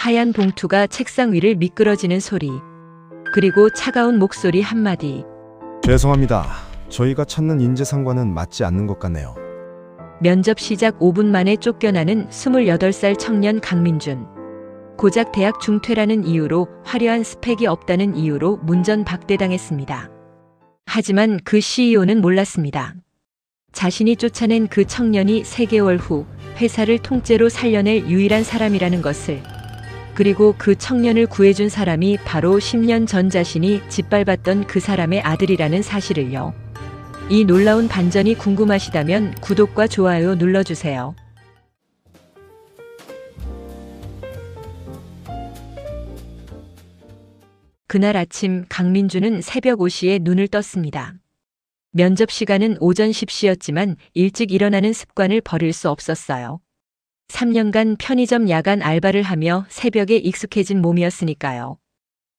하얀 봉투가 책상 위를 미끄러지는 소리. 그리고 차가운 목소리 한마디. 죄송합니다. 저희가 찾는 인재상과는 맞지 않는 것 같네요. 면접 시작 5분 만에 쫓겨나는 28살 청년 강민준. 고작 대학 중퇴라는 이유로, 화려한 스펙이 없다는 이유로 문전박대당했습니다. 하지만 그 CEO는 몰랐습니다. 자신이 쫓아낸 그 청년이 3개월 후 회사를 통째로 살려낼 유일한 사람이라는 것을. 그리고 그 청년을 구해준 사람이 바로 10년 전 자신이 짓밟았던 그 사람의 아들이라는 사실을요. 이 놀라운 반전이 궁금하시다면 구독과 좋아요 눌러주세요. 그날 아침 강민준은 새벽 5시에 눈을 떴습니다. 면접 시간은 오전 10시였지만 일찍 일어나는 습관을 버릴 수 없었어요. 3년간 편의점 야간 알바를 하며 새벽에 익숙해진 몸이었으니까요.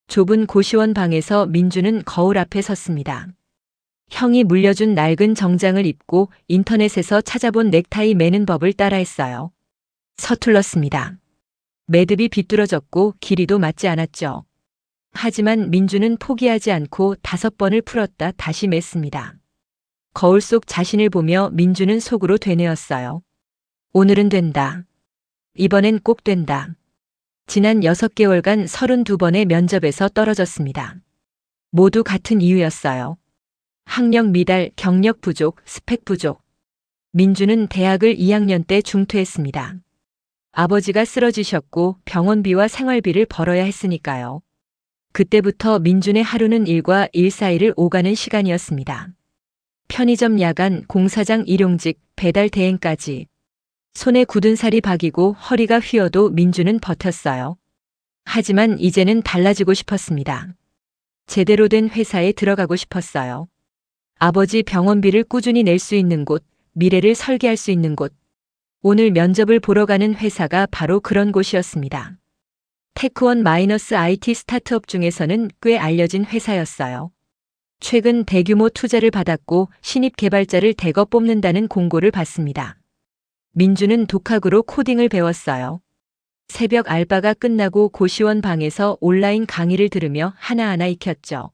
좁은 고시원 방에서 민준은 거울 앞에 섰습니다. 형이 물려준 낡은 정장을 입고 인터넷에서 찾아본 넥타이 매는 법을 따라했어요. 서툴렀습니다. 매듭이 비뚤어졌고 길이도 맞지 않았죠. 하지만 민준은 포기하지 않고 5번을 풀었다 다시 맸습니다. 거울 속 자신을 보며 민준은 속으로 되뇌었어요. 오늘은 된다. 이번엔 꼭 된다. 지난 6개월간 32번의 면접에서 떨어졌습니다. 모두 같은 이유였어요. 학력 미달, 경력 부족, 스펙 부족. 민준은 대학을 2학년 때 중퇴했습니다. 아버지가 쓰러지셨고 병원비와 생활비를 벌어야 했으니까요. 그때부터 민준의 하루는 일과 일 사이를 오가는 시간이었습니다. 편의점 야간, 공사장 일용직, 배달 대행까지. 손에 굳은 살이 박이고 허리가 휘어도 민준은 버텼어요. 하지만 이제는 달라지고 싶었습니다. 제대로 된 회사에 들어가고 싶었어요. 아버지 병원비를 꾸준히 낼 수 있는 곳, 미래를 설계할 수 있는 곳. 오늘 면접을 보러 가는 회사가 바로 그런 곳이었습니다. 테크원-IT 스타트업 중에서는 꽤 알려진 회사였어요. 최근 대규모 투자를 받았고 신입 개발자를 대거 뽑는다는 공고를 받습니다. 민준은 독학으로 코딩을 배웠어요. 새벽 알바가 끝나고 고시원 방에서 온라인 강의를 들으며 하나하나 익혔죠.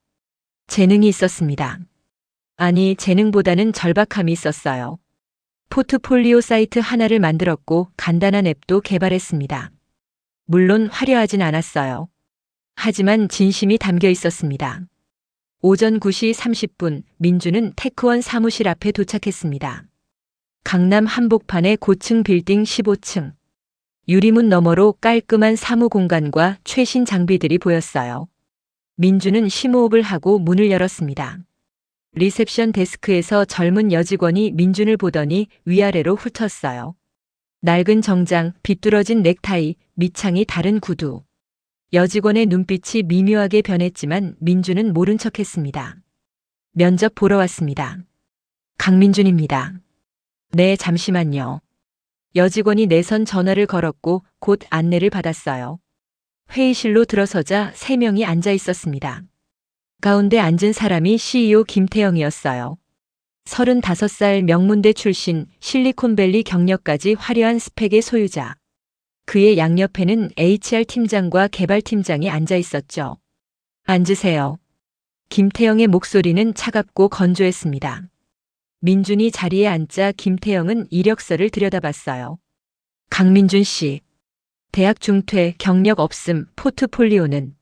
재능이 있었습니다. 아니, 재능보다는 절박함이 있었어요. 포트폴리오 사이트 하나를 만들었고 간단한 앱도 개발했습니다. 물론 화려하진 않았어요. 하지만 진심이 담겨 있었습니다. 오전 9시 30분 민준은 테크원 사무실 앞에 도착했습니다. 강남 한복판의 고층 빌딩 15층. 유리문 너머로 깔끔한 사무 공간과 최신 장비들이 보였어요. 민준은 심호흡을 하고 문을 열었습니다. 리셉션 데스크에서 젊은 여직원이 민준을 보더니 위아래로 훑었어요. 낡은 정장, 비뚤어진 넥타이, 밑창이 다른 구두. 여직원의 눈빛이 미묘하게 변했지만 민준은 모른 척했습니다. 면접 보러 왔습니다. 강민준입니다. 네, 잠시만요. 여직원이 내선 전화를 걸었고 곧 안내를 받았어요. 회의실로 들어서자 3명이 앉아 있었습니다. 가운데 앉은 사람이 CEO 김태영이었어요. 35살 명문대 출신, 실리콘밸리 경력까지 화려한 스펙의 소유자. 그의 양옆에는 HR 팀장과 개발팀장이 앉아 있었죠. 앉으세요. 김태영의 목소리는 차갑고 건조했습니다. 민준이 자리에 앉자 김태영은 이력서를 들여다봤어요. 강민준 씨. 대학 중퇴, 경력 없음, 포트폴리오는.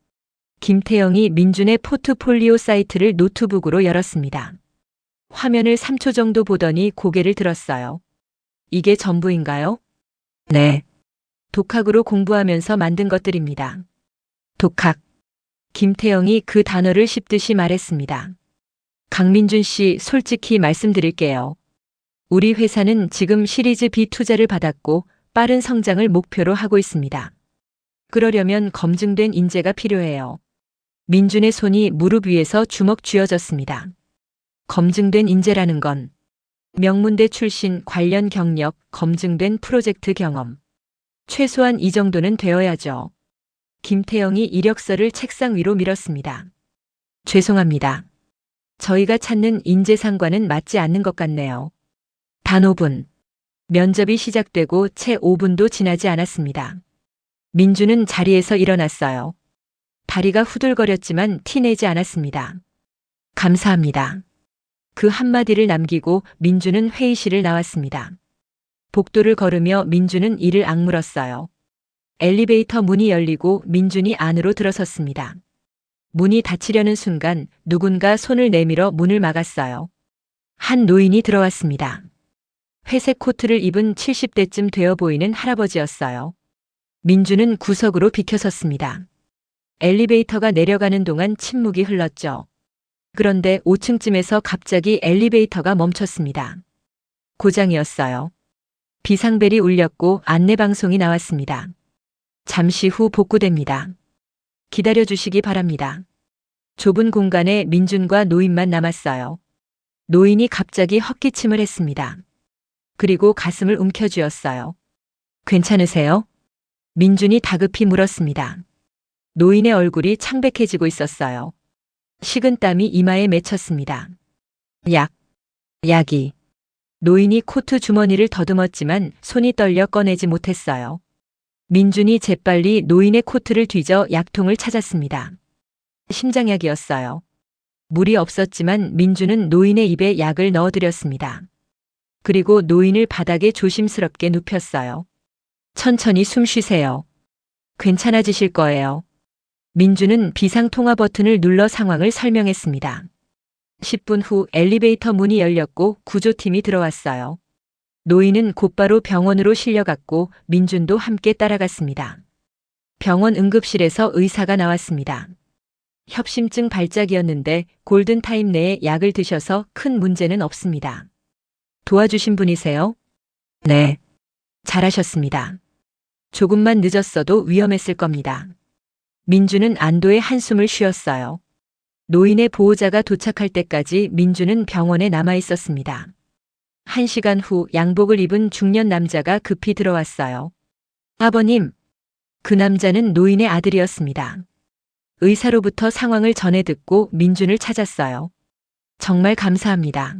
김태영이 민준의 포트폴리오 사이트를 노트북으로 열었습니다. 화면을 3초 정도 보더니 고개를 들었어요. 이게 전부인가요? 네. 독학으로 공부하면서 만든 것들입니다. 독학. 김태영이 그 단어를 씹듯이 말했습니다. 강민준 씨, 솔직히 말씀드릴게요. 우리 회사는 지금 시리즈 B 투자를 받았고 빠른 성장을 목표로 하고 있습니다. 그러려면 검증된 인재가 필요해요. 민준의 손이 무릎 위에서 주먹 쥐어졌습니다. 검증된 인재라는 건 명문대 출신, 관련 경력, 검증된 프로젝트 경험. 최소한 이 정도는 되어야죠. 김태영이 이력서를 책상 위로 밀었습니다. 죄송합니다. 저희가 찾는 인재상과는 맞지 않는 것 같네요. 단 5분. 면접이 시작되고 채 5분도 지나지 않았습니다. 민주는 자리에서 일어났어요. 다리가 후들거렸지만 티내지 않았습니다. 감사합니다. 그 한마디를 남기고 민주는 회의실을 나왔습니다. 복도를 걸으며 민주는 이를 악물었어요. 엘리베이터 문이 열리고 민준이 안으로 들어섰습니다. 문이 닫히려는 순간 누군가 손을 내밀어 문을 막았어요. 한 노인이 들어왔습니다. 회색 코트를 입은 70대쯤 되어 보이는 할아버지였어요. 민주는 구석으로 비켜섰습니다. 엘리베이터가 내려가는 동안 침묵이 흘렀죠. 그런데 5층쯤에서 갑자기 엘리베이터가 멈췄습니다. 고장이었어요. 비상벨이 울렸고 안내방송이 나왔습니다. 잠시 후 복구됩니다. 기다려 주시기 바랍니다. 좁은 공간에 민준과 노인만 남았어요. 노인이 갑자기 헛기침을 했습니다. 그리고 가슴을 움켜쥐었어요. 괜찮으세요? 민준이 다급히 물었습니다. 노인의 얼굴이 창백해지고 있었어요. 식은땀이 이마에 맺혔습니다. 약이. 노인이 코트 주머니를 더듬었지만 손이 떨려 꺼내지 못했어요. 민준이 재빨리 노인의 코트를 뒤져 약통을 찾았습니다. 심장약이었어요. 물이 없었지만 민준은 노인의 입에 약을 넣어드렸습니다. 그리고 노인을 바닥에 조심스럽게 눕혔어요. 천천히 숨 쉬세요. 괜찮아지실 거예요. 민준은 비상통화 버튼을 눌러 상황을 설명했습니다. 10분 후 엘리베이터 문이 열렸고 구조팀이 들어왔어요. 노인은 곧바로 병원으로 실려갔고 민준도 함께 따라갔습니다. 병원 응급실에서 의사가 나왔습니다. 협심증 발작이었는데 골든타임 내에 약을 드셔서 큰 문제는 없습니다. 도와주신 분이세요? 네. 잘하셨습니다. 조금만 늦었어도 위험했을 겁니다. 민주는 안도의 한숨을 쉬었어요. 노인의 보호자가 도착할 때까지 민주는 병원에 남아 있었습니다. 1시간 후 양복을 입은 중년 남자가 급히 들어왔어요. 아버님. 그 남자는 노인의 아들이었습니다. 의사로부터 상황을 전해 듣고 민준을 찾았어요. 정말 감사합니다.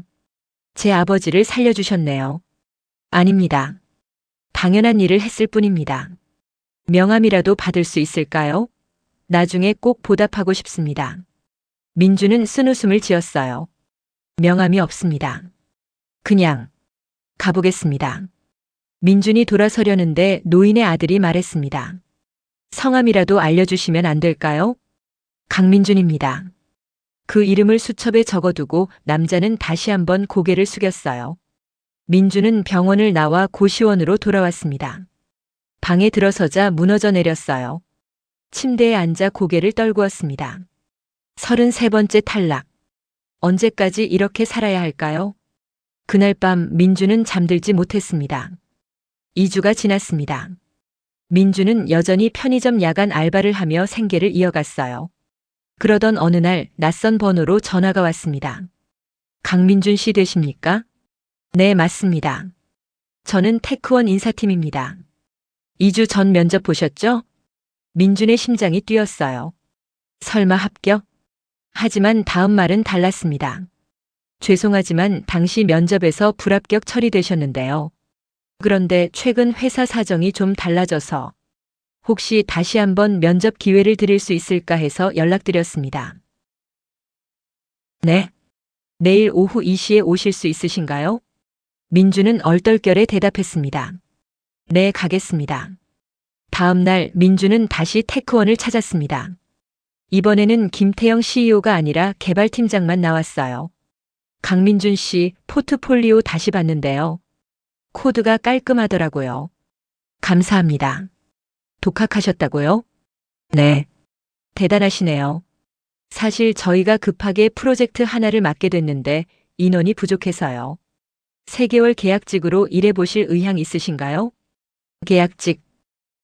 제 아버지를 살려주셨네요. 아닙니다. 당연한 일을 했을 뿐입니다. 명함이라도 받을 수 있을까요? 나중에 꼭 보답하고 싶습니다. 민주는 쓴웃음을 지었어요. 명함이 없습니다. 그냥 가보겠습니다. 민준이 돌아서려는데 노인의 아들이 말했습니다. 성함이라도 알려주시면 안 될까요? 강민준입니다. 그 이름을 수첩에 적어두고 남자는 다시 한번 고개를 숙였어요. 민준은 병원을 나와 고시원으로 돌아왔습니다. 방에 들어서자 무너져 내렸어요. 침대에 앉아 고개를 떨구었습니다. 33번째 탈락. 언제까지 이렇게 살아야 할까요? 그날 밤 민주는 잠들지 못했습니다. 2주가 지났습니다. 민주는 여전히 편의점 야간 알바를 하며 생계를 이어갔어요. 그러던 어느 날 낯선 번호로 전화가 왔습니다. 강민준 씨 되십니까? 네, 맞습니다. 저는 테크원 인사팀입니다. 2주 전 면접 보셨죠? 민준의 심장이 뛰었어요. 설마 합격? 하지만 다음 말은 달랐습니다. 죄송하지만 당시 면접에서 불합격 처리되셨는데요. 그런데 최근 회사 사정이 좀 달라져서 혹시 다시 한번 면접 기회를 드릴 수 있을까 해서 연락드렸습니다. 네. 내일 오후 2시에 오실 수 있으신가요? 민주는 얼떨결에 대답했습니다. 네, 가겠습니다. 다음 날 민주는 다시 테크원을 찾았습니다. 이번에는 김태영 CEO가 아니라 개발팀장만 나왔어요. 강민준 씨 포트폴리오 다시 봤는데요. 코드가 깔끔하더라고요. 감사합니다. 독학하셨다고요? 네. 대단하시네요. 사실 저희가 급하게 프로젝트 하나를 맡게 됐는데 인원이 부족해서요. 3개월 계약직으로 일해보실 의향 있으신가요? 계약직.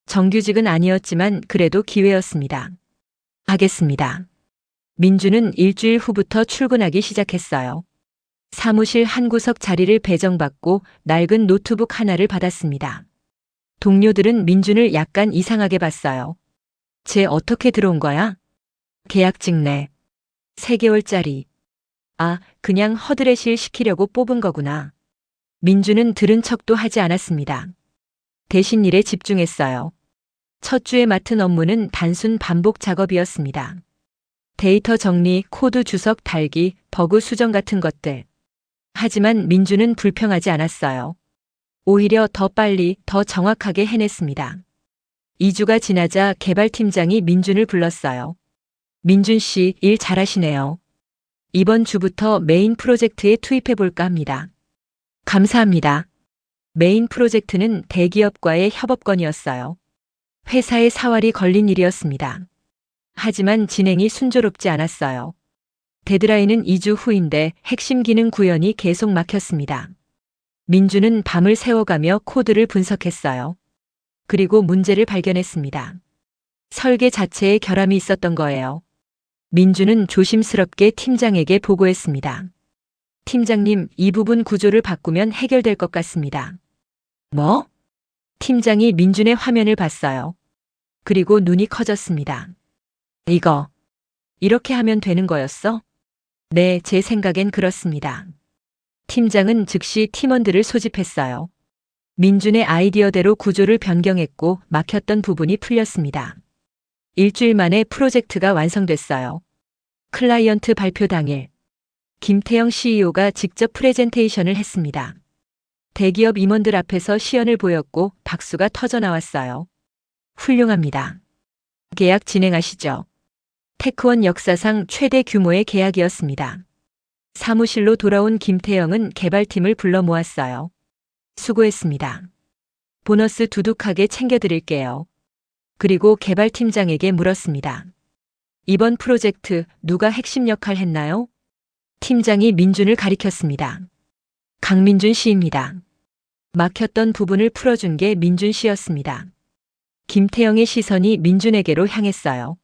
정규직은 아니었지만 그래도 기회였습니다. 하겠습니다. 민주는 일주일 후부터 출근하기 시작했어요. 사무실 한 구석 자리를 배정받고 낡은 노트북 하나를 받았습니다. 동료들은 민준을 약간 이상하게 봤어요. 쟤 어떻게 들어온 거야? 계약직 내. 3개월짜리. 아, 그냥 허드렛일 시키려고 뽑은 거구나. 민준은 들은 척도 하지 않았습니다. 대신 일에 집중했어요. 첫 주에 맡은 업무는 단순 반복 작업이었습니다. 데이터 정리, 코드 주석 달기, 버그 수정 같은 것들. 하지만 민주는 불평하지 않았어요. 오히려 더 빨리, 더 정확하게 해냈습니다. 2주가 지나자 개발팀장이 민준을 불렀어요. 민준 씨, 일 잘하시네요. 이번 주부터 메인 프로젝트에 투입해볼까 합니다. 감사합니다. 메인 프로젝트는 대기업과의 협업건이었어요. 회사의 사활이 걸린 일이었습니다. 하지만 진행이 순조롭지 않았어요. 데드라인은 2주 후인데 핵심 기능 구현이 계속 막혔습니다. 민주는 밤을 새워가며 코드를 분석했어요. 그리고 문제를 발견했습니다. 설계 자체에 결함이 있었던 거예요. 민주는 조심스럽게 팀장에게 보고했습니다. 팀장님, 이 부분 구조를 바꾸면 해결될 것 같습니다. 뭐? 팀장이 민준의 화면을 봤어요. 그리고 눈이 커졌습니다. 이렇게 하면 되는 거였어? 네, 제 생각엔 그렇습니다. 팀장은 즉시 팀원들을 소집했어요. 민준의 아이디어대로 구조를 변경했고 막혔던 부분이 풀렸습니다. 일주일 만에 프로젝트가 완성됐어요. 클라이언트 발표 당일, 김태영 CEO가 직접 프레젠테이션을 했습니다. 대기업 임원들 앞에서 시연을 보였고 박수가 터져 나왔어요. 훌륭합니다. 계약 진행하시죠. 테크원 역사상 최대 규모의 계약이었습니다. 사무실로 돌아온 김태영은 개발팀을 불러 모았어요. 수고했습니다. 보너스 두둑하게 챙겨드릴게요. 그리고 개발팀장에게 물었습니다. 이번 프로젝트 누가 핵심 역할 했나요? 팀장이 민준을 가리켰습니다. 강민준 씨입니다. 막혔던 부분을 풀어준 게 민준 씨였습니다. 김태영의 시선이 민준에게로 향했어요.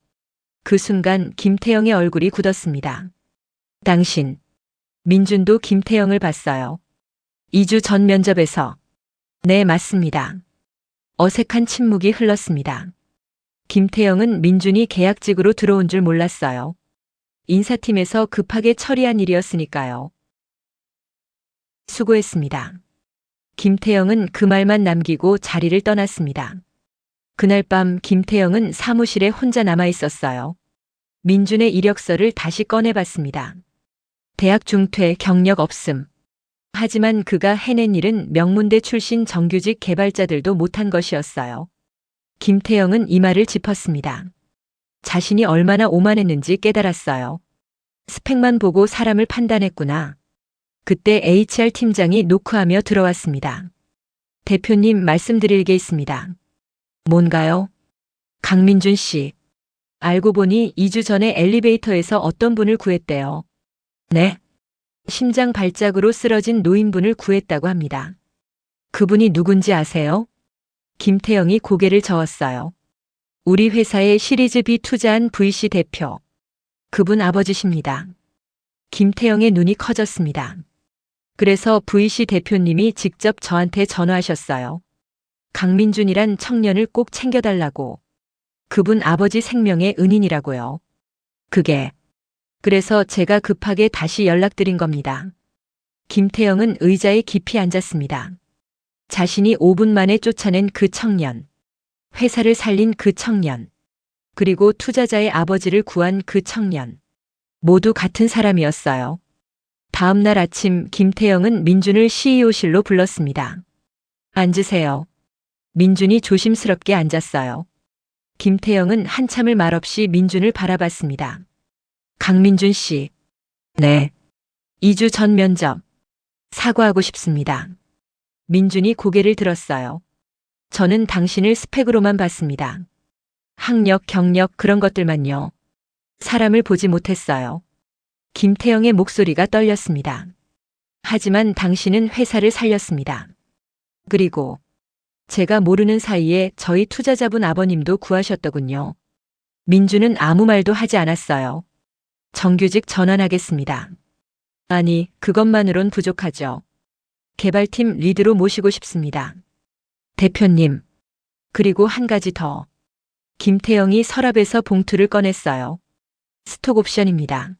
그 순간 김태영의 얼굴이 굳었습니다. 당신. 민준도 김태영을 봤어요. 2주 전 면접에서. 네, 맞습니다. 어색한 침묵이 흘렀습니다. 김태영은 민준이 계약직으로 들어온 줄 몰랐어요. 인사팀에서 급하게 처리한 일이었으니까요. 수고했습니다. 김태영은 그 말만 남기고 자리를 떠났습니다. 그날 밤 김태영은 사무실에 혼자 남아 있었어요. 민준의 이력서를 다시 꺼내봤습니다. 대학 중퇴, 경력 없음. 하지만 그가 해낸 일은 명문대 출신 정규직 개발자들도 못한 것이었어요. 김태영은 이 말을 짚었습니다. 자신이 얼마나 오만했는지 깨달았어요. 스펙만 보고 사람을 판단했구나. 그때 HR 팀장이 노크하며 들어왔습니다. 대표님, 말씀드릴 게 있습니다. 뭔가요? 강민준 씨. 알고 보니 2주 전에 엘리베이터에서 어떤 분을 구했대요. 네? 심장 발작으로 쓰러진 노인분을 구했다고 합니다. 그분이 누군지 아세요? 김태영이 고개를 저었어요. 우리 회사에 시리즈 B 투자한 VC 대표. 그분 아버지십니다. 김태영의 눈이 커졌습니다. 그래서 VC 대표님이 직접 저한테 전화하셨어요. 강민준이란 청년을 꼭 챙겨달라고. 그분 아버지 생명의 은인이라고요. 그래서 제가 급하게 다시 연락드린 겁니다. 김태영은 의자에 깊이 앉았습니다. 자신이 5분 만에 쫓아낸 그 청년. 회사를 살린 그 청년. 그리고 투자자의 아버지를 구한 그 청년. 모두 같은 사람이었어요. 다음 날 아침 김태영은 민준을 CEO실로 불렀습니다. 앉으세요. 민준이 조심스럽게 앉았어요. 김태영은 한참을 말없이 민준을 바라봤습니다. 강민준 씨. 네. 2주 전 면접. 사과하고 싶습니다. 민준이 고개를 들었어요. 저는 당신을 스펙으로만 봤습니다. 학력, 경력 그런 것들만요. 사람을 보지 못했어요. 김태영의 목소리가 떨렸습니다. 하지만 당신은 회사를 살렸습니다. 그리고 제가 모르는 사이에 저희 투자자분 아버님도 구하셨더군요. 민준은 아무 말도 하지 않았어요. 정규직 전환하겠습니다. 아니, 그것만으론 부족하죠. 개발팀 리드로 모시고 싶습니다. 대표님. 그리고 한 가지 더. 김태영이 서랍에서 봉투를 꺼냈어요. 스톡 옵션입니다.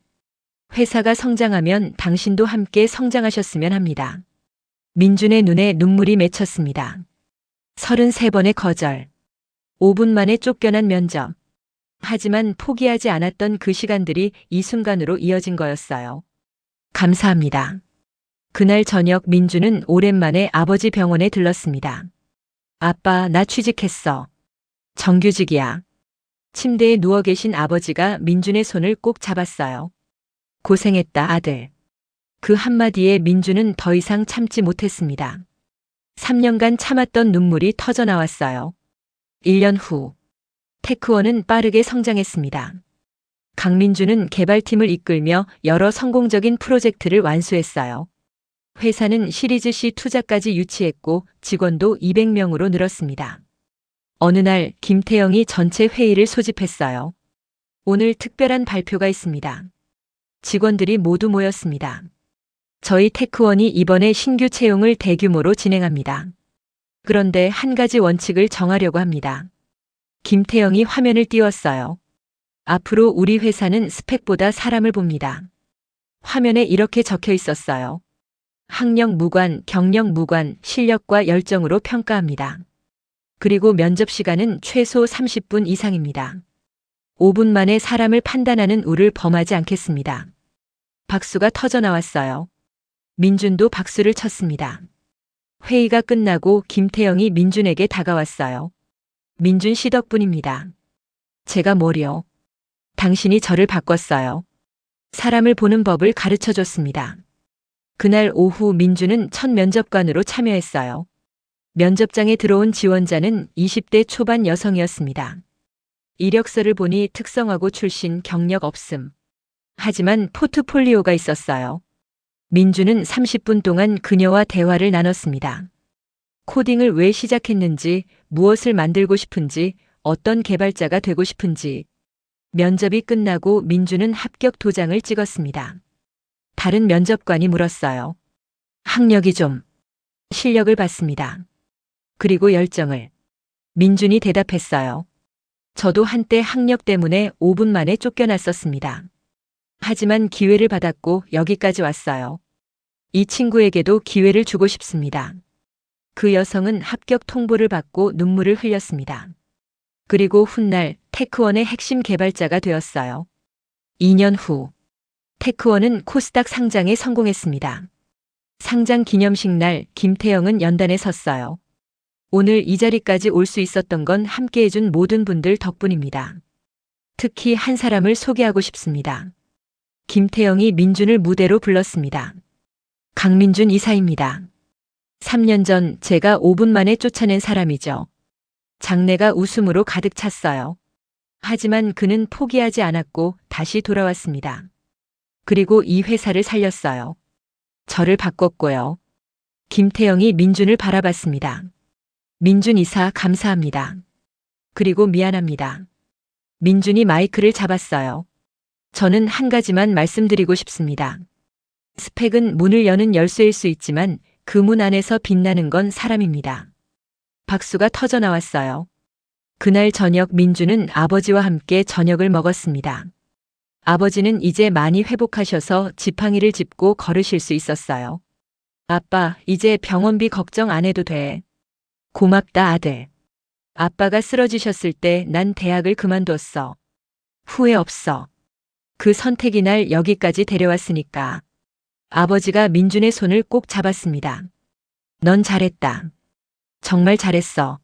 회사가 성장하면 당신도 함께 성장하셨으면 합니다. 민준의 눈에 눈물이 맺혔습니다. 33번의 거절. 5분 만에 쫓겨난 면접. 하지만 포기하지 않았던 그 시간들이 이 순간으로 이어진 거였어요. 감사합니다. 그날 저녁 민주는 오랜만에 아버지 병원에 들렀습니다. 아빠, 나 취직했어. 정규직이야. 침대에 누워 계신 아버지가 민준의 손을 꼭 잡았어요. 고생했다, 아들. 그 한마디에 민준은 더 이상 참지 못했습니다. 3년간 참았던 눈물이 터져 나왔어요. 1년 후, 테크원은 빠르게 성장했습니다. 강민주는 개발팀을 이끌며 여러 성공적인 프로젝트를 완수했어요. 회사는 시리즈 C 투자까지 유치했고 직원도 200명으로 늘었습니다. 어느 날 김태영이 전체 회의를 소집했어요. 오늘 특별한 발표가 있습니다. 직원들이 모두 모였습니다. 저희 테크원이 이번에 신규 채용을 대규모로 진행합니다. 그런데 한 가지 원칙을 정하려고 합니다. 김태영이 화면을 띄웠어요. 앞으로 우리 회사는 스펙보다 사람을 봅니다. 화면에 이렇게 적혀 있었어요. 학력 무관, 경력 무관, 실력과 열정으로 평가합니다. 그리고 면접 시간은 최소 30분 이상입니다. 5분 만에 사람을 판단하는 우를 범하지 않겠습니다. 박수가 터져 나왔어요. 민준도 박수를 쳤습니다. 회의가 끝나고 김태영이 민준에게 다가왔어요. 민준 씨 덕분입니다. 제가 뭐요? 당신이 저를 바꿨어요. 사람을 보는 법을 가르쳐 줬습니다. 그날 오후 민준은 첫 면접관으로 참여했어요. 면접장에 들어온 지원자는 20대 초반 여성이었습니다. 이력서를 보니 특성화고 출신 경력 없음. 하지만 포트폴리오가 있었어요. 민준은 30분 동안 그녀와 대화를 나눴습니다. 코딩을 왜 시작했는지, 무엇을 만들고 싶은지, 어떤 개발자가 되고 싶은지. 면접이 끝나고 민준은 합격 도장을 찍었습니다. 다른 면접관이 물었어요. 학력이 좀. 실력을 봤습니다. 그리고 열정을. 민준이 대답했어요. 저도 한때 학력 때문에 5분 만에 쫓겨났었습니다. 하지만 기회를 받았고 여기까지 왔어요. 이 친구에게도 기회를 주고 싶습니다. 그 여성은 합격 통보를 받고 눈물을 흘렸습니다. 그리고 훗날 테크원의 핵심 개발자가 되었어요. 2년 후, 테크원은 코스닥 상장에 성공했습니다. 상장 기념식 날 김태영은 연단에 섰어요. 오늘 이 자리까지 올 수 있었던 건 함께 해준 모든 분들 덕분입니다. 특히 한 사람을 소개하고 싶습니다. 김태영이 민준을 무대로 불렀습니다. 강민준 이사입니다. 3년 전 제가 5분 만에 쫓아낸 사람이죠. 장내가 웃음으로 가득 찼어요. 하지만 그는 포기하지 않았고 다시 돌아왔습니다. 그리고 이 회사를 살렸어요. 저를 바꿨고요. 김태영이 민준을 바라봤습니다. 민준 이사 감사합니다. 그리고 미안합니다. 민준이 마이크를 잡았어요. 저는 한 가지만 말씀드리고 싶습니다. 스펙은 문을 여는 열쇠일 수 있지만 그 문 안에서 빛나는 건 사람입니다. 박수가 터져 나왔어요. 그날 저녁 민준은 아버지와 함께 저녁을 먹었습니다. 아버지는 이제 많이 회복하셔서 지팡이를 짚고 걸으실 수 있었어요. 아빠, 이제 병원비 걱정 안 해도 돼. 고맙다, 아들. 아빠가 쓰러지셨을 때 난 대학을 그만뒀어. 후회 없어. 그 선택이 날 여기까지 데려왔으니까. 아버지가 민준의 손을 꼭 잡았습니다. 넌 잘했다. 정말 잘했어.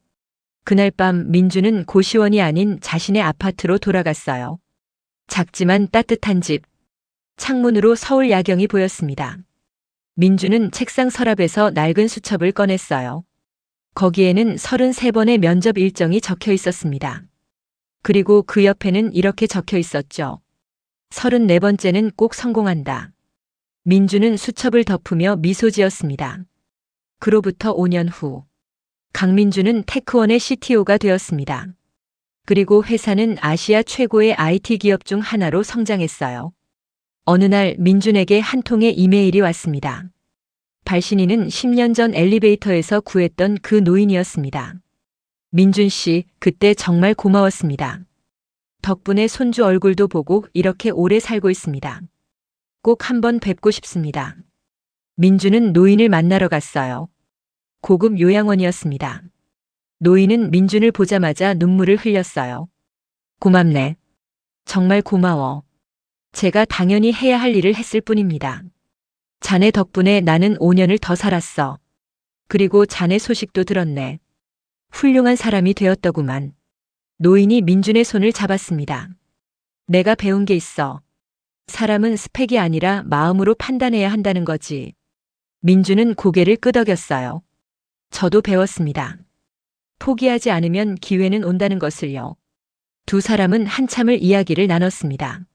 그날 밤 민준은 고시원이 아닌 자신의 아파트로 돌아갔어요. 작지만 따뜻한 집. 창문으로 서울 야경이 보였습니다. 민준은 책상 서랍에서 낡은 수첩을 꺼냈어요. 거기에는 33번의 면접 일정이 적혀 있었습니다. 그리고 그 옆에는 이렇게 적혀 있었죠. 34번째는 꼭 성공한다. 민준은 수첩을 덮으며 미소 지었습니다. 그로부터 5년 후, 강민준은 테크원의 CTO가 되었습니다. 그리고 회사는 아시아 최고의 IT 기업 중 하나로 성장했어요. 어느 날 민준에게 한 통의 이메일이 왔습니다. 발신인은 10년 전 엘리베이터에서 구했던 그 노인이었습니다. 민준 씨, 그때 정말 고마웠습니다. 덕분에 손주 얼굴도 보고 이렇게 오래 살고 있습니다. 꼭 한번 뵙고 싶습니다. 민준은 노인을 만나러 갔어요. 고급 요양원이었습니다. 노인은 민준을 보자마자 눈물을 흘렸어요. 고맙네. 정말 고마워. 제가 당연히 해야 할 일을 했을 뿐입니다. 자네 덕분에 나는 5년을 더 살았어. 그리고 자네 소식도 들었네. 훌륭한 사람이 되었더구만. 노인이 민준의 손을 잡았습니다. 내가 배운 게 있어. 사람은 스펙이 아니라 마음으로 판단해야 한다는 거지. 민준은 고개를 끄덕였어요. 저도 배웠습니다. 포기하지 않으면 기회는 온다는 것을요. 두 사람은 한참을 이야기를 나눴습니다.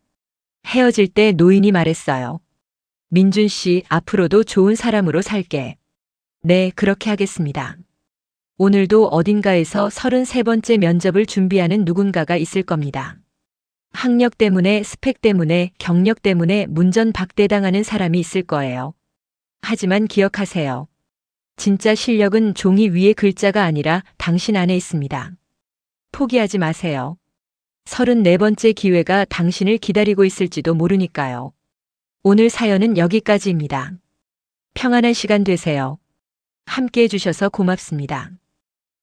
헤어질 때 노인이 말했어요. 민준 씨, 앞으로도 좋은 사람으로 살게. 네, 그렇게 하겠습니다. 오늘도 어딘가에서 33번째 면접을 준비하는 누군가가 있을 겁니다. 학력 때문에, 스펙 때문에, 경력 때문에 문전박대당하는 사람이 있을 거예요. 하지만 기억하세요. 진짜 실력은 종이 위에 글자가 아니라 당신 안에 있습니다. 포기하지 마세요. 34번째 기회가 당신을 기다리고 있을지도 모르니까요. 오늘 사연은 여기까지입니다. 평안한 시간 되세요. 함께 해주셔서 고맙습니다.